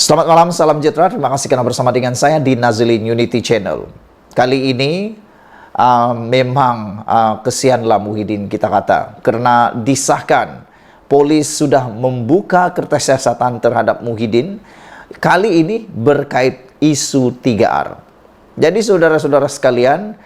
Selamat malam, salam sejahtera. Terima kasih karena bersama dengan saya di Nazilin Unity Channel. Kali ini memang kesianlah Muhyiddin kita kata, karena disahkan polis sudah membuka kertas siasatan terhadap Muhyiddin. Kali ini berkait isu 3R. Jadi saudara-saudara sekalian,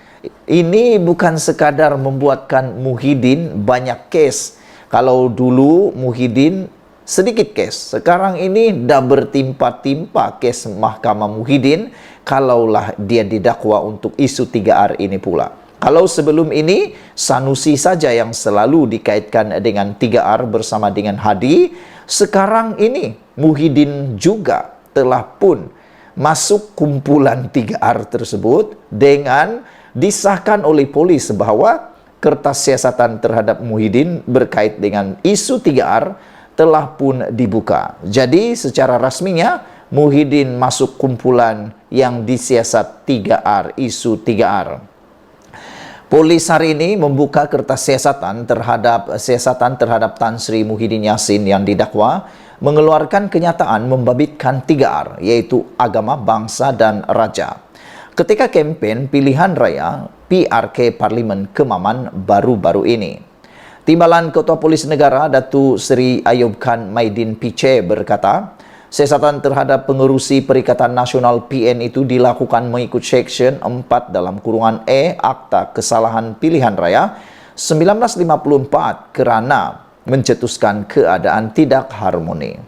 ini bukan sekadar membuatkan Muhyiddin banyak kes. Kalau dulu Muhyiddin sedikit kes, sekarang ini dah bertimpa-timpa kes Mahkamah Muhyiddin kalaulah dia didakwa untuk isu 3R ini pula. Kalau sebelum ini Sanusi saja yang selalu dikaitkan dengan 3R bersama dengan Hadi, sekarang ini Muhyiddin juga telah pun masuk kumpulan 3R tersebut dengan disahkan oleh polis bahwa kertas siasatan terhadap Muhyiddin berkait dengan isu 3R telah pun dibuka. Jadi secara rasminya Muhyiddin masuk kumpulan yang disiasat 3R, isu 3R. Polis hari ini membuka kertas siasatan terhadap Tan Sri Muhyiddin Yassin yang didakwa mengeluarkan kenyataan membabitkan 3R, yaitu agama, bangsa dan raja, ketika kempen pilihan raya PRK Parlimen Kemaman baru-baru ini. Timbalan Ketua Polis Negara Datuk Seri Ayub Khan Maidin Piche berkata, siasatan terhadap pengerusi Perikatan Nasional PN itu dilakukan mengikut Seksyen 4 dalam kurungan E Akta Kesalahan Pilihan Raya 1954 kerana mencetuskan keadaan tidak harmoni.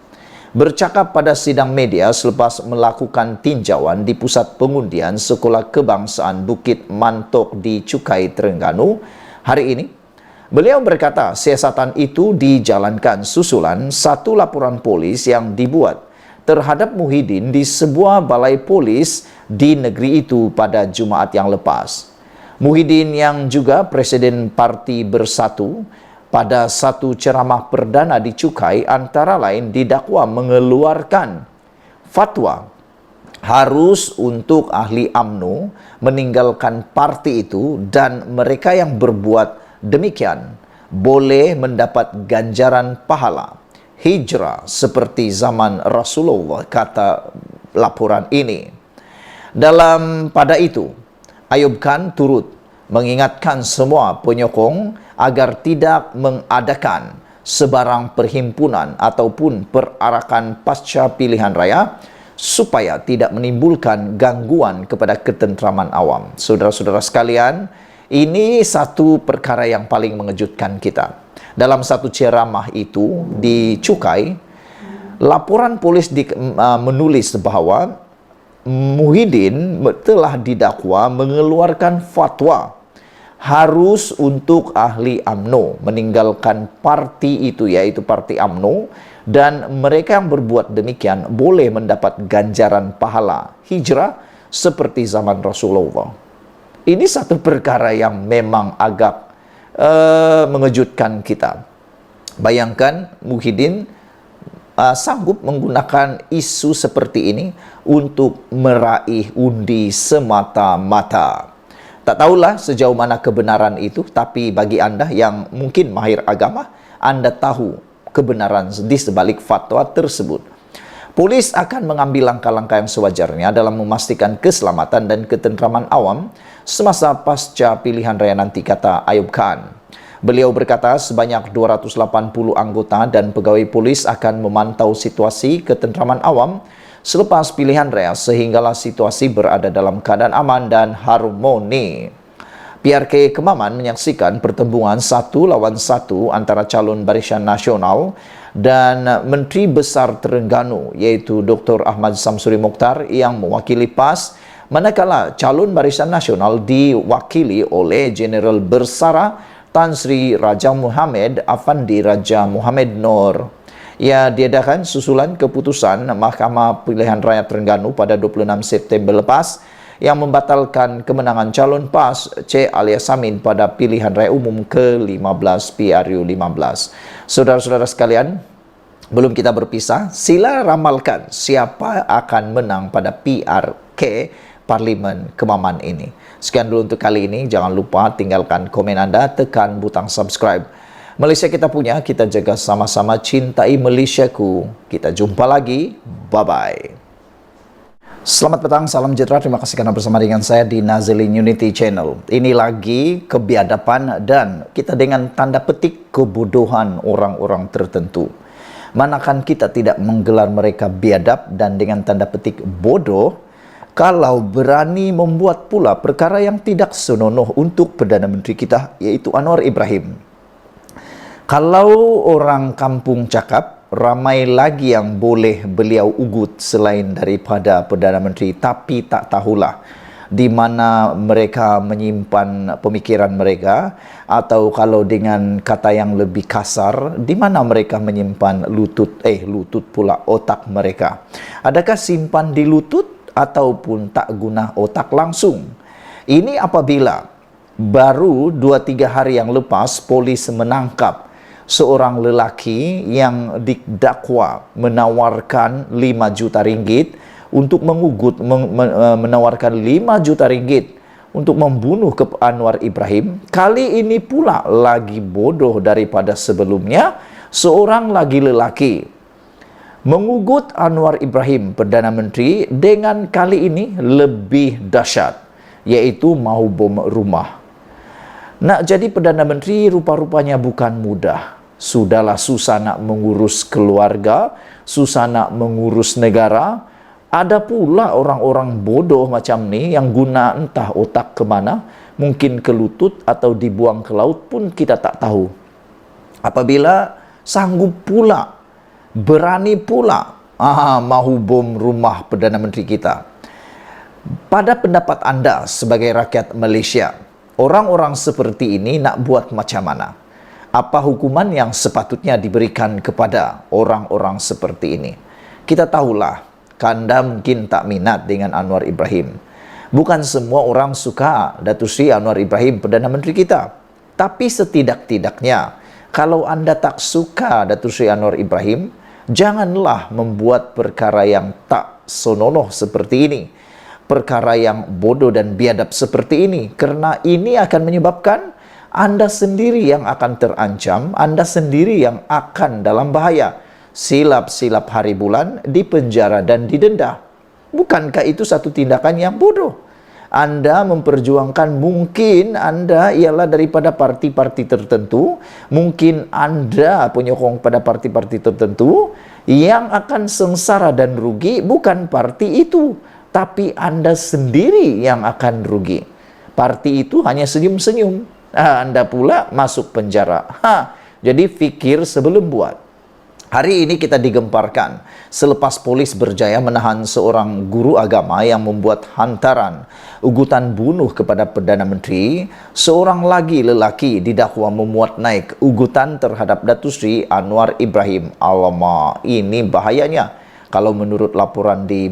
Bercakap pada sidang media selepas melakukan tinjauan di Pusat Pengundian Sekolah Kebangsaan Bukit Mantok di Cukai, Terengganu hari ini, beliau berkata siasatan itu dijalankan susulan satu laporan polis yang dibuat terhadap Muhyiddin di sebuah balai polis di negeri itu pada Jumaat yang lepas. Muhyiddin yang juga Presiden Parti Bersatu pada satu ceramah perdana di Cukai antara lain didakwa mengeluarkan fatwa harus untuk ahli UMNO meninggalkan parti itu dan mereka yang berbuat demikian boleh mendapat ganjaran pahala hijrah seperti zaman Rasulullah, kata laporan ini. Pada itu, Ayub Khan turut mengingatkan semua penyokong agar tidak mengadakan sebarang perhimpunan ataupun perarakan pasca pilihan raya supaya tidak menimbulkan gangguan kepada ketentraman awam. Saudara-saudara sekalian, ini satu perkara yang paling mengejutkan kita. Dalam satu ceramah itu di Cukai, laporan polis menulis bahwa Muhyiddin telah didakwa mengeluarkan fatwa harus untuk ahli UMNO meninggalkan parti itu, yaitu parti UMNO, dan mereka yang berbuat demikian boleh mendapat ganjaran pahala hijrah seperti zaman Rasulullah. Ini satu perkara yang memang agak mengejutkan kita. Bayangkan Muhyiddin sanggup menggunakan isu seperti ini untuk meraih undi semata-mata. Tak tahulah sejauh mana kebenaran itu, tapi bagi Anda yang mungkin mahir agama, Anda tahu kebenaran di sebalik fatwa tersebut. Polis akan mengambil langkah-langkah yang sewajarnya dalam memastikan keselamatan dan ketentraman awam semasa pasca pilihan raya nanti, kata Ayub Khan. Beliau berkata sebanyak 280 anggota dan pegawai polis akan memantau situasi ketentraman awam selepas pilihan raya sehinggalah situasi berada dalam keadaan aman dan harmoni. PRK Kemaman menyaksikan pertembungan 1 lawan 1 antara calon Barisan Nasional dan Menteri Besar Terengganu, yaitu Dr. Ahmad Samsuri Mokhtar yang mewakili PAS, manakala calon Barisan Nasional diwakili oleh Jeneral Bersara Tan Sri Raja Muhammad Afandi Raja Muhammad Noor. Ia diadakan susulan keputusan Mahkamah Pilihan Raya Terengganu pada 26 September lepas yang membatalkan kemenangan calon PAS C. alias Samin pada pilihan raya umum ke-15 PRU 15. Saudara-saudara sekalian, belum kita berpisah, sila ramalkan siapa akan menang pada PRK Parlimen Kemaman ini. Sekian dulu untuk kali ini. Jangan lupa tinggalkan komen Anda, tekan butang subscribe. Malaysia kita punya, kita jaga sama-sama, cintai Malaysiaku. Kita jumpa lagi. Bye-bye. Selamat petang, salam sejahtera. Terima kasih karena bersama dengan saya di Nazilin Unity Channel. Ini lagi kebiadaban dan kita dengan tanda petik kebodohan orang-orang tertentu. Manakan kita tidak menggelar mereka biadab dan dengan tanda petik bodoh kalau berani membuat pula perkara yang tidak senonoh untuk Perdana Menteri kita, yaitu Anwar Ibrahim. Kalau orang kampung cakap, ramai lagi yang boleh beliau ugut selain daripada Perdana Menteri, tapi tak tahulah di mana mereka menyimpan pemikiran mereka, atau kalau dengan kata yang lebih kasar, di mana mereka menyimpan lutut pula otak mereka. Adakah simpan di lutut ataupun tak guna otak langsung? Ini apabila baru 2-3 hari yang lepas polis menangkap seorang lelaki yang didakwa menawarkan 5 juta ringgit untuk menawarkan 5 juta ringgit untuk membunuh Anwar Ibrahim. Kali ini pula lagi bodoh daripada sebelumnya, seorang lagi lelaki mengugut Anwar Ibrahim, Perdana Menteri, dengan kali ini lebih dahsyat, yaitu mau bom rumah. Nak jadi Perdana Menteri rupa-rupanya bukan mudah. Sudahlah susah nak mengurus keluarga, susah nak mengurus negara. Ada pula orang-orang bodoh macam ni yang guna entah otak ke mana, mungkin ke lutut atau dibuang ke laut pun kita tak tahu. Apabila sanggup pula, berani pula mahu bom rumah Perdana Menteri kita. Pada pendapat anda sebagai rakyat Malaysia, orang-orang seperti ini nak buat macam mana? Apa hukuman yang sepatutnya diberikan kepada orang-orang seperti ini? Kita tahulah, Anda mungkin tak minat dengan Anwar Ibrahim. Bukan semua orang suka Datuk Seri Anwar Ibrahim, Perdana Menteri kita. Tapi setidak-tidaknya, kalau Anda tak suka Datuk Seri Anwar Ibrahim, janganlah membuat perkara yang tak senonoh seperti ini. Perkara yang bodoh dan biadab seperti ini. Kerana ini akan menyebabkan Anda sendiri yang akan terancam, Anda sendiri yang akan dalam bahaya. Silap-silap hari bulan, dipenjara dan didenda. Bukankah itu satu tindakan yang bodoh? Anda memperjuangkan, mungkin Anda ialah daripada parti-parti tertentu, mungkin Anda penyokong pada parti-parti tertentu, yang akan sengsara dan rugi bukan parti itu, tapi Anda sendiri yang akan rugi. Parti itu hanya senyum-senyum. Anda pula masuk penjara. Jadi fikir sebelum buat. Hari ini kita digemparkan selepas polis berjaya menahan seorang guru agama yang membuat hantaran ugutan bunuh kepada Perdana Menteri. Seorang lagi lelaki didakwa memuat naik ugutan terhadap Datuk Seri Anwar Ibrahim. Alamak, ini bahayanya. Kalau menurut laporan di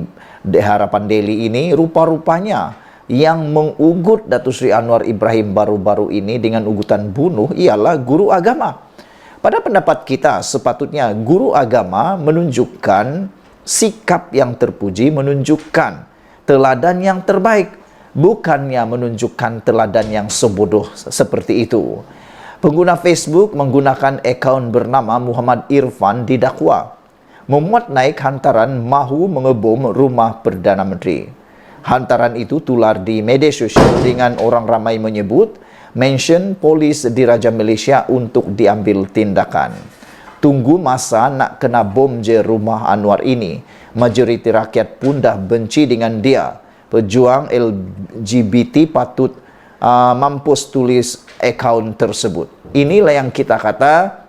Harapan Daily ini, rupa-rupanya yang mengugut Datuk Seri Anwar Ibrahim baru-baru ini dengan ugutan bunuh ialah guru agama. Pada pendapat kita, sepatutnya guru agama menunjukkan sikap yang terpuji, menunjukkan teladan yang terbaik, bukannya menunjukkan teladan yang sebodoh seperti itu. Pengguna Facebook menggunakan akaun bernama Muhammad Irfan didakwa memuat naik hantaran mahu mengebom rumah Perdana Menteri. Hantaran itu tular di media sosial dengan orang ramai menyebut mention polis Diraja Malaysia untuk diambil tindakan. Tunggu masa nak kena bom je rumah Anwar ini. Majoriti rakyat pun dah benci dengan dia. Pejuang LGBT patut mampus tulis akaun tersebut. Inilah yang kita kata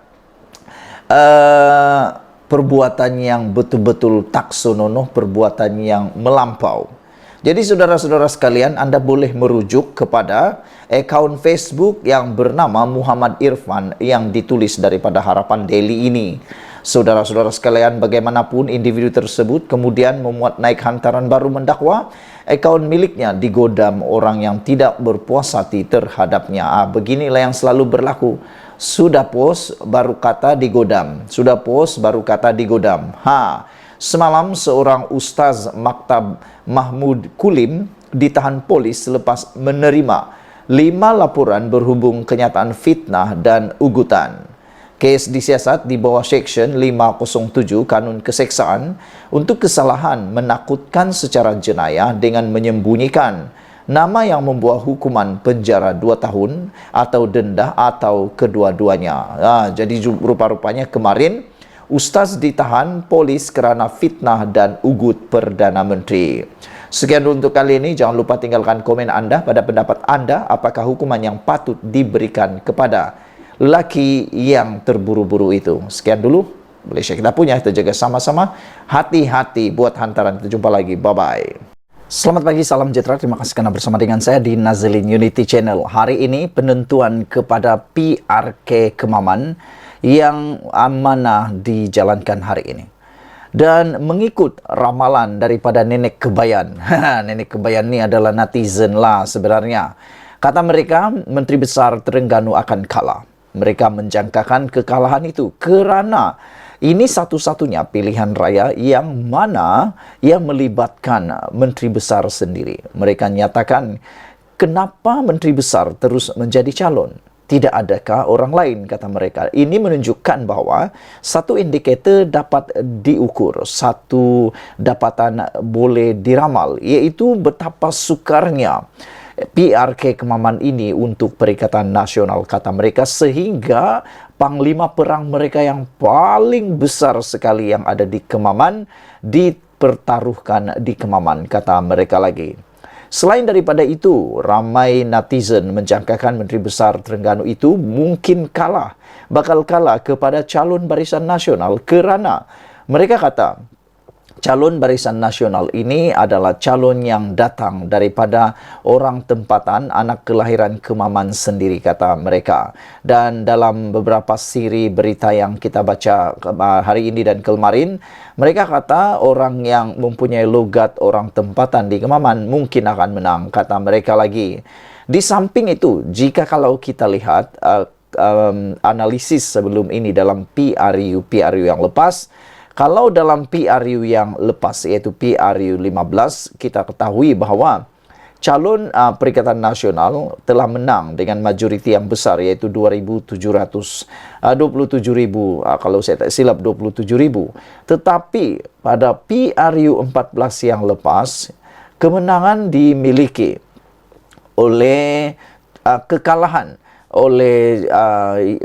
perbuatan yang betul-betul tak senonoh, perbuatan yang melampau. Jadi saudara-saudara sekalian, Anda boleh merujuk kepada akaun Facebook yang bernama Muhammad Irfan yang ditulis daripada Harapan Daily ini. Saudara-saudara sekalian, bagaimanapun individu tersebut kemudian memuat naik hantaran baru mendakwa akaun miliknya digodam orang yang tidak berpuas hati terhadapnya. Beginilah yang selalu berlaku. Sudah post baru kata digodam. Sudah post baru kata digodam. Semalam seorang Ustaz Maktab Mahmud Kulim ditahan polis selepas menerima 5 laporan berhubung kenyataan fitnah dan ugutan. Kes disiasat di bawah Seksyen 507 Kanun Keseksaan untuk kesalahan menakutkan secara jenayah dengan menyembunyikan nama yang membuah hukuman penjara 2 tahun atau denda atau kedua-duanya. Jadi rupa-rupanya kemarin Ustaz ditahan polis kerana fitnah dan ugut Perdana Menteri. Sekian untuk kali ini. Jangan lupa tinggalkan komen anda pada pendapat anda. Apakah hukuman yang patut diberikan kepada lelaki yang terburu-buru itu? Sekian dulu. Malaysia kita punya. Kita jaga sama-sama. Hati-hati buat hantaran. Kita jumpa lagi. Bye-bye. Selamat pagi, salam sejahtera. Terima kasih kerana bersama dengan saya di Nazilin Unity Channel. Hari ini penentuan kepada PRK Kemaman yang amanah dijalankan hari ini. Dan mengikut ramalan daripada Nenek Kebayan. Nenek Kebayan ni adalah netizen lah sebenarnya. Kata mereka, Menteri Besar Terengganu akan kalah. Mereka menjangkakan kekalahan itu kerana ini satu-satunya pilihan raya yang mana yang melibatkan Menteri Besar sendiri. Mereka nyatakan, kenapa Menteri Besar terus menjadi calon? Tidak adakah orang lain, kata mereka. Ini menunjukkan bahawa satu indikator dapat diukur, satu dapatan boleh diramal, iaitu betapa sukarnya PRK Kemaman ini untuk Perikatan Nasional, kata mereka, sehingga panglima perang mereka yang paling besar sekali yang ada di Kemaman dipertaruhkan di Kemaman, kata mereka lagi. Selain daripada itu, ramai netizen menjangkakan Menteri Besar Terengganu itu mungkin bakal kalah kepada calon Barisan Nasional kerana mereka kata calon Barisan Nasional ini adalah calon yang datang daripada orang tempatan, anak kelahiran Kemaman sendiri, kata mereka. Dan dalam beberapa siri berita yang kita baca hari ini dan kemarin, mereka kata orang yang mempunyai logat orang tempatan di Kemaman mungkin akan menang, kata mereka lagi. Di samping itu, jika kalau kita lihat analisis sebelum ini dalam PRU yang lepas, kalau dalam PRU yang lepas, iaitu PRU 15, kita ketahui bahawa calon Perikatan Nasional telah menang dengan majoriti yang besar, iaitu 2,727,000, kalau saya tak silap 27,000. Tetapi pada PRU 14 yang lepas, kemenangan dimiliki oleh kekalahan oleh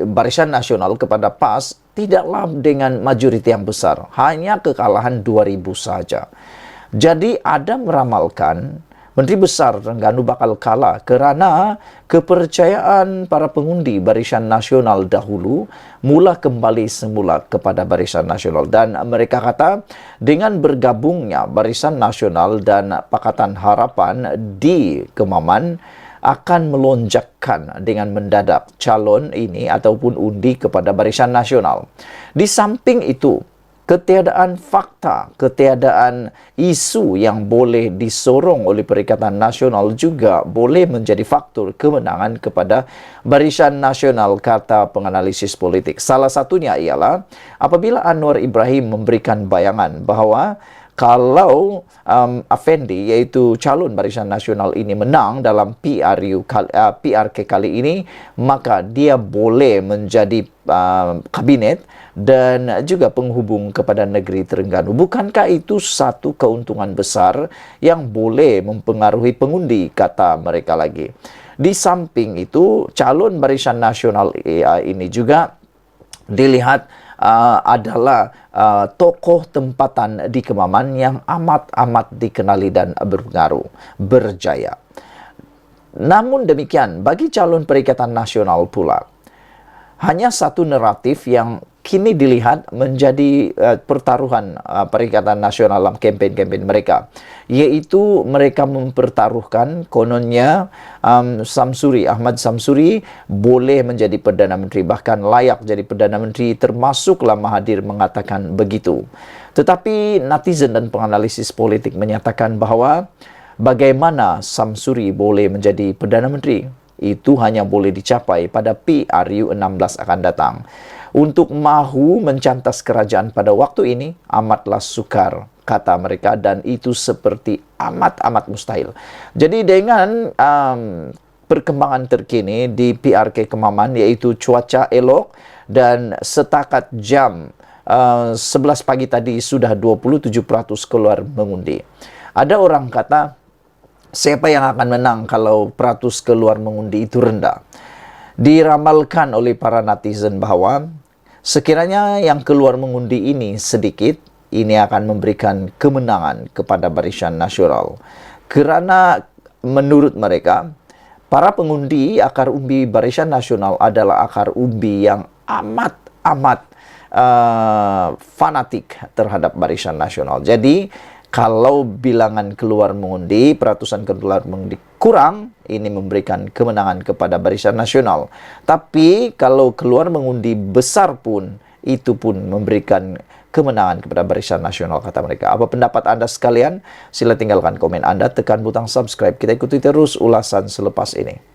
Barisan Nasional kepada PAS tidaklah dengan majoriti yang besar, hanya kekalahan 2,000 saja. Jadi ada meramalkan Menteri Besar Terengganu bakal kalah kerana kepercayaan para pengundi Barisan Nasional dahulu mula kembali semula kepada Barisan Nasional. Dan mereka kata dengan bergabungnya Barisan Nasional dan Pakatan Harapan di Kemaman akan melonjakkan dengan mendadak calon ini ataupun undi kepada Barisan Nasional. Di samping itu, ketiadaan fakta, ketiadaan isu yang boleh disorong oleh Perikatan Nasional juga boleh menjadi faktor kemenangan kepada Barisan Nasional, kata penganalisis politik. Salah satunya ialah apabila Anwar Ibrahim memberikan bayangan bahawa kalau Afendi, iaitu calon Barisan Nasional ini menang dalam PRK kali ini, maka dia boleh menjadi kabinet dan juga penghubung kepada negeri Terengganu. Bukankah itu satu keuntungan besar yang boleh mempengaruhi pengundi, kata mereka lagi. Di samping itu, calon Barisan Nasional ini juga dilihat adalah tokoh tempatan di Kemaman yang amat-amat dikenali dan berpengaruh, berjaya. Namun demikian, bagi calon Perikatan Nasional pula, hanya satu naratif yang kini dilihat menjadi pertaruhan Perikatan Nasional dalam kempen-kempen mereka, iaitu mereka mempertaruhkan kononnya Ahmad Samsuri boleh menjadi Perdana Menteri, bahkan layak jadi Perdana Menteri, termasuklah Mahathir mengatakan begitu. Tetapi netizen dan penganalisis politik menyatakan bahawa bagaimana Samsuri boleh menjadi Perdana Menteri, itu hanya boleh dicapai pada PRU 16 akan datang. Untuk mahu mencantas kerajaan pada waktu ini amatlah sukar, kata mereka, dan itu seperti amat-amat mustahil. Jadi dengan perkembangan terkini di PRK Kemaman, yaitu cuaca elok dan setakat jam 11 pagi tadi sudah 27% keluar mengundi. Ada orang kata, siapa yang akan menang kalau peratus keluar mengundi itu rendah? Diramalkan oleh para netizen bahwa sekiranya yang keluar mengundi ini sedikit, ini akan memberikan kemenangan kepada Barisan Nasional. Karena menurut mereka, para pengundi akar umbi Barisan Nasional adalah akar umbi yang amat fanatik terhadap Barisan Nasional. Jadi, kalau bilangan keluar mengundi, peratusan keluar mengundi kurang, ini memberikan kemenangan kepada Barisan Nasional. Tapi kalau keluar mengundi besar pun, itu pun memberikan kemenangan kepada Barisan Nasional, kata mereka. Apa pendapat Anda sekalian? Sila tinggalkan komen Anda, tekan butang subscribe. Kita ikuti terus ulasan selepas ini.